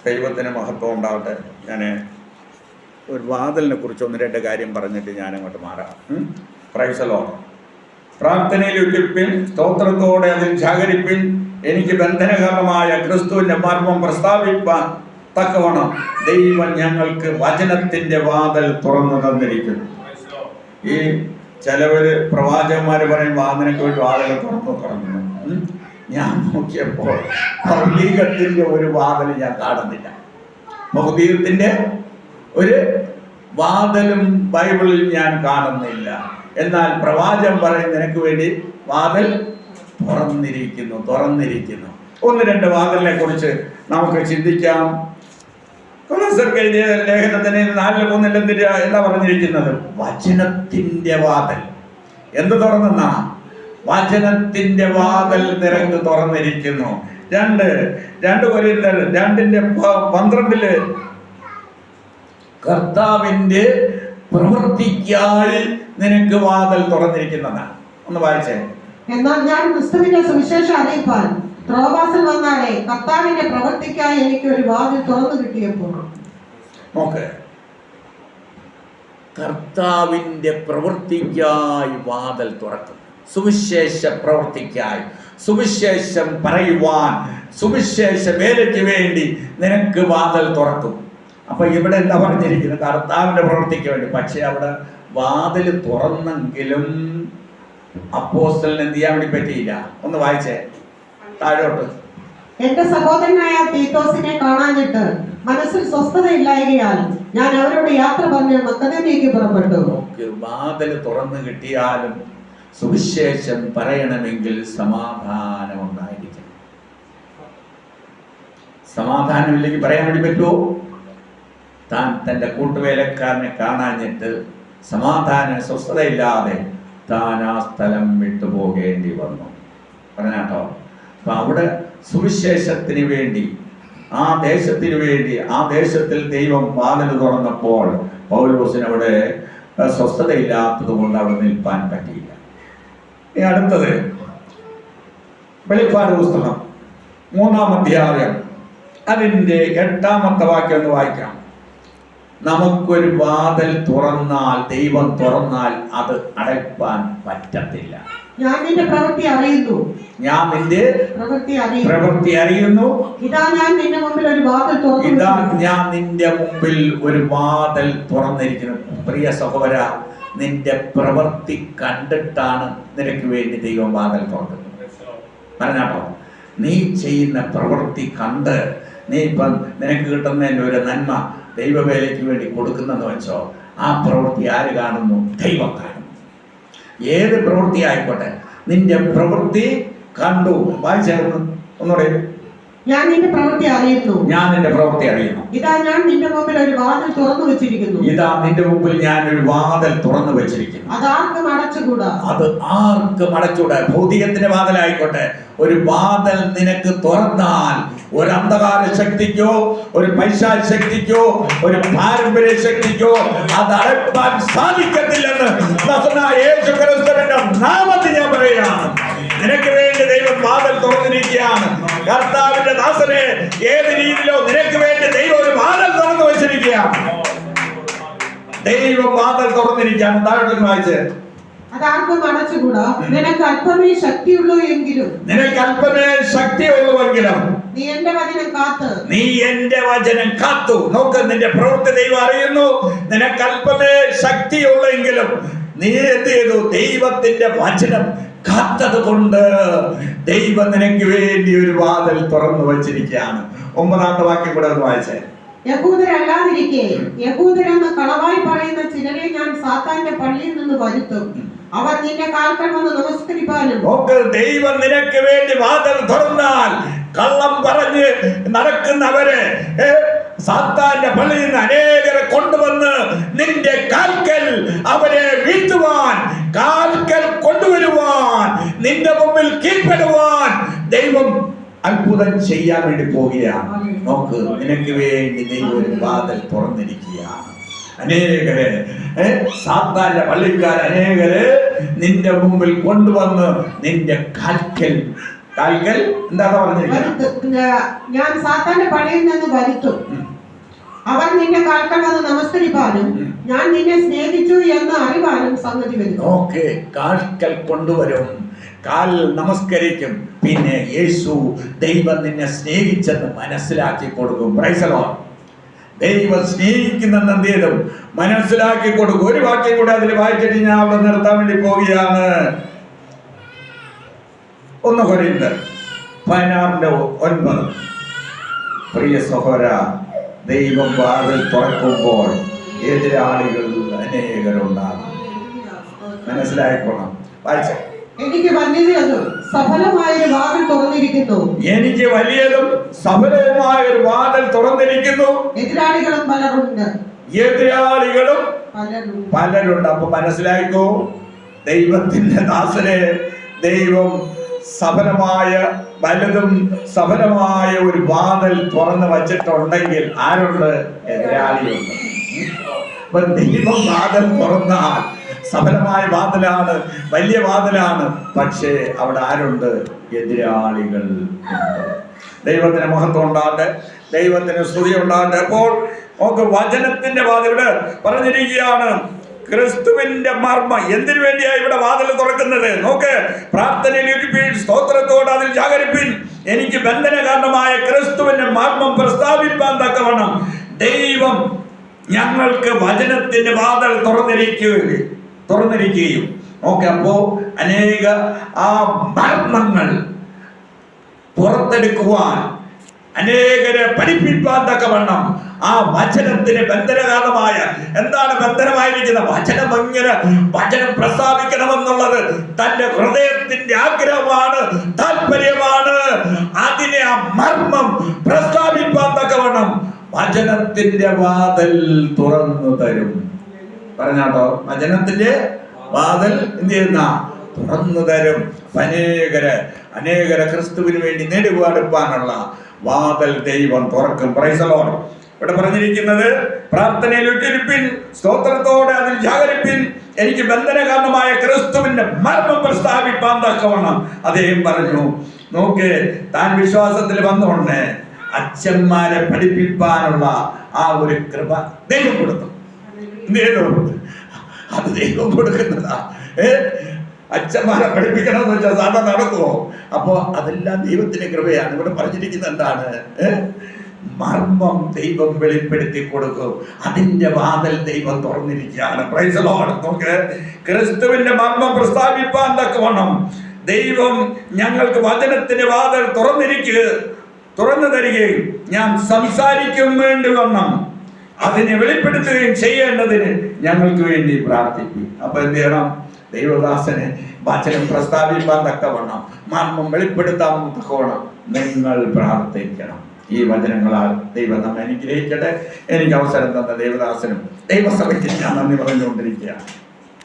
ദൈവത്തിന് മഹത്വം ഉണ്ടാവട്ടെ. ഞാൻ ഒരു വാതിലിനെ കുറിച്ച് ഒന്ന് രണ്ട് കാര്യം പറഞ്ഞിട്ട് ഞാനങ്ങോട്ട് മാറാം. Praise the Lord. പ്രാർത്ഥനയിൽ ഉറ്റിപ്പിൻ, സ്തോത്രത്തോടെ അതിൽ ജാഗരിപ്പിൻ. എനിക്ക് ബന്ധനകരമായ ക്രിസ്തുവിൻ്റെ മർമ്മം പ്രസ്താവിപ്പാൻ തക്കവണ്ണം ദൈവം ഞങ്ങൾക്ക് വചനത്തിൻ്റെ വാതിൽ തുറന്നു തന്നിരിക്കുന്നു. ഈ ചിലവര് പ്രവാചകന്മാർ പറയും വാതിനൊക്കെ വേണ്ടി വാതിൽ തുറന്നു. ഞാൻ നോക്കിയപ്പോൾ ഭൗതികത്തിൻ്റെ ഒരു വാതിൽ ഞാൻ കാണുന്നില്ല. ഭൗതികത്തിൻ്റെ ഒരു വാതിലും ബൈബിളിൽ ഞാൻ കാണുന്നില്ല. എന്നാൽ പ്രവാചകൻ പറയും നിനക്ക് വേണ്ടി വാതിൽ തുറന്നിരിക്കുന്നു. ഒന്ന് രണ്ട് വാതിലിനെ കുറിച്ച് നമുക്ക് ചിന്തിക്കാം. ലേഖനത്തിന് 4:3 എന്താ പറഞ്ഞിരിക്കുന്നത്? വചനത്തിന്റെ വാതിൽ. എന്ത് തുറന്നെന്നാ? വചനത്തിന്റെ വാതിൽ നിനക്ക് തുറന്നിരിക്കുന്നു. 2 കൊരിന്ത്യർ 2:12 കർത്താവിന്റെ പ്രവൃത്തിക്കായി നിനക്ക് വാതിൽ തുറന്നിരിക്കുന്നതാണ്. ഒന്ന് വായിച്ചേ. എന്നാൽ ഞാൻ ക്രിസ്തുവിന്റെ സുവിശേഷം അറിയിപ്പാൻ ത്രോവാസിൽ വന്നാലേ കർത്താവിന്റെ പ്രവൃത്തിക്കായി എനിക്ക് ഒരു വാതിൽ തുറന്നു കിട്ടിയപ്പോൾ. നോക്ക്, കർത്താവിന്റെ പ്രവൃത്തിക്കായി വാതിൽ തുറക്കും. സുവിശേഷ പ്രവൃത്തിക്കായി, സുവിശേഷം പറയുവാൻ, സുവിശേഷ വേലയ്ക്ക് വേണ്ടി നിനക്ക് വാതിൽ തുറക്കും. അപ്പൊ ഇവിടെ എന്താ പറഞ്ഞിരിക്കുന്നത്? കർത്താവിന്റെ പ്രവൃത്തിക്ക് വേണ്ടി. പക്ഷെ അവിടെ വാതിൽ തുറന്നെങ്കിലും അപ്പോസ്തലന് എന്ത് ചെയ്യാൻ വേണ്ടി പറ്റിയില്ല. ഒന്ന് വായിച്ചേ താഴോട്ട്. എന്റെ സഹോദരനായ തീത്തോസിനെ കാണാഞ്ഞിട്ട് മനസ്സിൽ സ്വസ്ഥതയില്ലായകയാൽ ഞാൻ അവരോട് യാത്ര പറഞ്ഞ് മക്കദോന്യയ്ക്ക് പുറപ്പെട്ടു. വാതിൽ തുറന്നു കിട്ടിയാലും സുവിശേഷം പറയണമെങ്കിൽ സമാധാനം ഉണ്ടായിരിക്കണം. സമാധാനമില്ലെങ്കിൽ പറയാൻ വേണ്ടി പറ്റുമോ? താൻ തൻ്റെ കൂട്ടുവേലക്കാരനെ കാണാഞ്ഞിട്ട് സ്വസ്ഥതയില്ലാതെ താൻ ആ സ്ഥലം വിട്ടുപോകേണ്ടി വന്നു. പറഞ്ഞാട്ടോ. അപ്പൊ അവിടെ സുവിശേഷത്തിന് വേണ്ടി, ആ ദേശത്തിന് വേണ്ടി, ആ ദേശത്തിൽ ദൈവം വാതിൽ തുറന്നപ്പോൾ പൗലോസിന് അവിടെ സ്വസ്ഥതയില്ലാത്തത് കൊണ്ട് അവിടെ നിൽപ്പാൻ പറ്റിയില്ല. ഇനി അടുത്തത് വെളിപ്പാട് പുസ്തകം 3-ാം അധ്യായം അതിൻ്റെ 8-ാമത്തെ വാക്യം ഒന്ന് വായിക്കാം. നമുക്കൊരു വാതിൽ തുറന്നാൽ, ദൈവം തുറന്നാൽ അത് അടയ്പ്പാൻ പറ്റത്തില്ല. ഞാൻ നിന്റെ പ്രവൃത്തി അറിയുന്നു. ഇതാ ഞാൻ നിന്റെ മുമ്പിൽ ഒരു വാതിൽ തുറന്നിരിക്കുന്നു. പ്രിയ സഹോദര, നിന്റെ പ്രവൃത്തി കണ്ടിട്ടാണ് നിനക്ക് വേണ്ടി ദൈവം വാതിൽ തുറക്കുന്നത്. പറഞ്ഞാട്ടോ, നീ ചെയ്യുന്ന പ്രവൃത്തി കണ്ട് നീ ഇപ്പം നിനക്ക് കിട്ടുന്നതിൻ്റെ ഒരു നന്മ ദൈവവേലയ്ക്ക് വേണ്ടി കൊടുക്കുന്നെന്ന് വെച്ചോ, ആ പ്രവൃത്തി ആര് കാണുന്നു? ദൈവം കാണുന്നു. ഏത് പ്രവൃത്തി ആയിക്കോട്ടെ, നിന്റെ പ്രവൃത്തി കണ്ടു. വായിച്ചായിരുന്നു ഒന്നുകൂടെ. ഞാൻ നിന്റെ പ്രവൃത്തി അറിയുന്നു. ഇതാ ഞാൻ നിന്റെ മുമ്പിൽ ഒരു വാതിൽ തുറന്നു വെച്ചിരിക്കുന്നു. അത് ആർക്കും അടച്ചുകൂടാ. ഭൗതികത്തിന്റെ വാതിലായിക്കോട്ടെ, ഒരു വാതിൽ നിനക്ക് തുറന്നാൽ ഒരു അന്ധകാര ശക്തിക്കോ, ഒരു പൈശാചിക ശക്തിക്കോ, ഒരു പാരമ്പര്യ ശക്തിക്കോ അത് അടയ്ക്കാൻ സാധിക്കത്തില്ലെന്ന് യേശു ക്രിസ്തുവിന്റെ നാമത്തിൽ ഞാൻ പറയുകയാണ്. നിനക്ക് വേണ്ടി ദൈവം വാതിൽ തുറന്നിരിക്കുകയാണ്. കർത്താവിന്റെ ദാസനെ, ഏത് രീതിയിലോ നിനക്ക് വേണ്ടി ദൈവം ഒരു വാതിൽ തുറന്നു വെച്ചിരിക്കുകയാണ്. ദൈവം വാതിൽ തുറന്നിരിക്കുകയാണ്. താഴോട്ട് വായിച്ച്. അതാർക്കും അടച്ചുകൂടാ. നിനക്ക് അല്പമേ ശക്തിയുള്ളൂവെങ്കിലും നീ എന്റെ വചനം കാത്തു. നോക്ക്, നിന്റെ പ്രവൃത്തി ദൈവം അറിയുന്നു. നിനക്ക് അല്പമേ ശക്തിയുള്ളെങ്കിലും നീ എന്ത് ചെയ്തു? ദൈവത്തിന്റെ വചനം കാത്തത് കൊണ്ട് ദൈവം നിനക്ക് വേണ്ടി ഒരു വാതിൽ തുറന്നു വച്ചിരിക്കുകയാണ്. 9-ാമത്തെ വാക്യം കൂടെ ഒന്ന് വായിച്ചേ. യഹൂദരല്ലാതിരിക്കെ യഹൂദരെന്ന് കളവായി പറയുന്ന ചിലരെ ഞാൻ സാത്താന്റെ പള്ളിയിൽ നിന്ന് വരുത്തും. അവർ നിന്റെ കാൽക്കൽ വന്ന് നമസ്കരിപ്പാനും. ദൈവം നിനക്ക് വേണ്ടി വാതിൽ തുറന്നാൽ കള്ളം പറഞ്ഞ് നടക്കുന്നവരെ സാത്താന്റെ പള്ളിയിൽ നിന്ന് അനേകരെ കൊണ്ടുവന്ന് നിന്റെ കാൽക്കൽ അവരെ വീഴ്ത്തുവാൻ, കാൽക്കൽ കൊണ്ടുവരുവാൻ, നിന്റെ മുമ്പിൽ കീഴ്പ്പെടുവാൻ ദൈവം അത്ഭുതം ചെയ്യാൻ വേണ്ടി പോവുകയാണ്. നോക്ക്, നിനക്ക് വേണ്ടി ദൈവം ഒരു വാതിൽ തുറന്നിരിക്കുകയാണ്. അനേകരെ സാത്താന്റെ പള്ളിക്കാർ അനേകരെ നിന്റെ മുമ്പിൽ കൊണ്ടുവന്ന് നിന്റെ കാൽക്കൽ കാൽക്കൽ എന്താ പറഞ്ഞിരിക്കുന്നത്? ഞാൻ സാത്താന്റെ പടയിൽ നിന്ന് വരുത്തും. അവൻ നിന്റെ കാൽക്കൽ വന്ന് നമസ്കരിപ്പാനും ഞാൻ നിന്നെ സ്നേഹിച്ചു എന്ന് അറിവാനും സംഗതി വരും. ഓക്കെ, കാൽക്കൽ കൊണ്ടുവരും, കാൽ നമസ്കരിക്കും, പിന്നെ യേശു ദൈവം നിന്നെ സ്നേഹിച്ചെന്ന് മനസ്സിലാക്കി കൊടുക്കും. Praise the Lord. ദൈവം സ്നേഹിക്കുന്നെന്ന് എന്ത് ചെയ്തും മനസ്സിലാക്കി കൊടുക്കും. ഒരു വാക്യം കൂടെ അതിൽ വായിച്ചിട്ട് ഞാൻ അവിടെ നിർത്താൻ വേണ്ടി പോവുകയാണ്. 1 കൊരിന്ത്യർ 16:9. പ്രിയ സഹോദര, ദൈവം വാതിൽ തുറക്കുമ്പോൾ എതിരാളികൾ അനേകരുണ്ടാകും. മനസ്സിലായിക്കോണം. വായിച്ചേ. എനിക്ക് വലിയതും സഫലമായൊരു വാതിൽ തുറന്നിരിക്കുന്നു. എനിക്ക് വലിയതും സഫലവുമായ ഒരു വാതിൽ തുറന്നിരിക്കുന്നു. എതിരാളികളും പലരുണ്ട്. എതിരാളികളും പലരുണ്ട്. അപ്പൊ മനസ്സിലായിക്കോ, ദൈവത്തിന്റെ ദാസനെ ദൈവം സഫലമായ വലുതും സഫലമായ ഒരു വാതിൽ തുറന്നു വച്ചിട്ടുണ്ടെങ്കിൽ ആരുണ്ട്? എതിരാളിയുണ്ട്. അപ്പൊ ദൈവം വാതിൽ തുറന്നാൽ സഫലമായ വാതിലാണ്, വലിയ വാതിലാണ്. പക്ഷേ അവിടെ ആരുണ്ട്? എതിരാളികൾ. ദൈവത്തിന് മഹത്വം ഉണ്ടാകട്ടെ, ദൈവത്തിന് സ്തുതി ഉണ്ടാകട്ടെ. അപ്പോൾ നമുക്ക് വചനത്തിന്റെ വാതിൽ പറഞ്ഞിരിക്കുകയാണ്. ക്രിസ്തുവിന്റെ മർമ്മം എന്തിനു വേണ്ടിയാ ഇവിടെ വാതിൽ തുറക്കുന്നത്? നോക്ക്, പ്രാർത്ഥനയിൽ ഇരിപ്പിൻ, സ്തോത്രത്തോടെ അതിൽ ജാഗരിപ്പിൻ. എനിക്ക് ബന്ധന കാരണമായ ക്രിസ്തുവിന്റെ മർമ്മം പ്രസ്താവിപ്പാൻ തക്കവണ്ണം ദൈവം ഞങ്ങൾക്ക് വചനത്തിന്റെ വാതിൽ തുറന്നിരിക്കുകയും ഓക്കെ. അപ്പോ അനേക ആ മർമ്മങ്ങൾ പുറത്തെടുക്കുവാൻ, അനേകരെ പഠിപ്പിക്കാൻ തക്കവണ്ണം ആ വചനത്തിന് ബന്ധനകാലമായ എന്താണ് ബന്ധനമായിരിക്കുന്നത്? വചനം പ്രസ്താവിക്കണമെന്നുള്ളത് തന്റെ ഹൃദയത്തിന്റെ ആഗ്രഹമാണ്, താല്പര്യമാണ്. അതിനെ ആ മർമ്മം പ്രസ്താവിക്കാൻ തക്കവണ്ണം വചനത്തിന്റെ വാതിൽ തുറന്നു തരും. പറഞ്ഞാട്ടോ, വചനത്തിന്റെ വാതിൽ എന്ത് ചെയ്യുന്ന? തുറന്നു തരും. അനേകരെ ക്രിസ്തുവിന് വേണ്ടി നേടിവാടുപ്പാനുള്ള വാതിൽ ദൈവം തുറക്കും. Praise the Lord. ഇവിടെ പറഞ്ഞിരിക്കുന്നത്, പ്രാർത്ഥനയിൽ ഇട്ടിരിപ്പിൻ, സ്തോത്രത്തോടെ അതിൽ ജാഗരിപ്പിൻ. എനിക്ക് ബന്ധന കാരണമായ ക്രിസ്തുവിന്റെ മർമ്മം പ്രസ്താവിപ്പാൻ തക്കവണ്ണം അദ്ദേഹം പറഞ്ഞു. നോക്ക്, താൻ വിശ്വാസത്തിൽ വന്നുകൊണ്ട് അച്ഛന്മാരെ പഠിപ്പിക്കാനുള്ള ആ ഒരു കൃപ ദൈവം കൊടുത്തു. അത് ദൈവം കൊടുക്കുന്നതാ. അച്ഛന്മാരെ പഠിപ്പിക്കണമെന്ന് വെച്ചാൽ സാധാരണ നടക്കുമോ? അപ്പോ അതെല്ലാം ദൈവത്തിന്റെ കൃപയാണ്. ഇവിടെ പറഞ്ഞിരിക്കുന്നത് എന്താണ്? മർമ്മം ദൈവം വെളിപ്പെടുത്തി കൊടുക്കും. അതിന്റെ വാതിൽ ദൈവം തുറന്നിരിക്കുകയാണ്. Praise the Lord. നോക്ക്, ക്രിസ്തുവിന്റെ മർമ്മം പ്രസ്താവിപ്പാൻ തക്കവണ്ണം ദൈവം ഞങ്ങൾക്ക് വചനത്തിന്റെ വാതിൽ തുറന്നു തരികയും ഞാൻ സംസാരിക്കും വേണ്ടി വണ്ണം അതിനെ വെളിപ്പെടുത്തുകയും ചെയ്യേണ്ടതിന് ഞങ്ങൾക്ക് വേണ്ടി പ്രാർത്ഥിക്കും. അപ്പൊ എന്ത് ചെയ്യണം? ദൈവദാസന് വചനം പ്രസ്താവിപ്പാൻ തക്കവണ്ണം, മർമ്മം വെളിപ്പെടുത്താൻ തക്കവണ്ണം നിങ്ങൾ പ്രാർത്ഥിക്കണം. ഈ വചനങ്ങളാൽ ദൈവം നമ്മെ അനുഗ്രഹിക്കട്ടെ. എനിക്ക് അവസരം തന്ന ദൈവദാസനും ദൈവസഭയ്ക്ക് ഞാൻ നന്ദി പറഞ്ഞുകൊണ്ടിരിക്കുകയാണ്.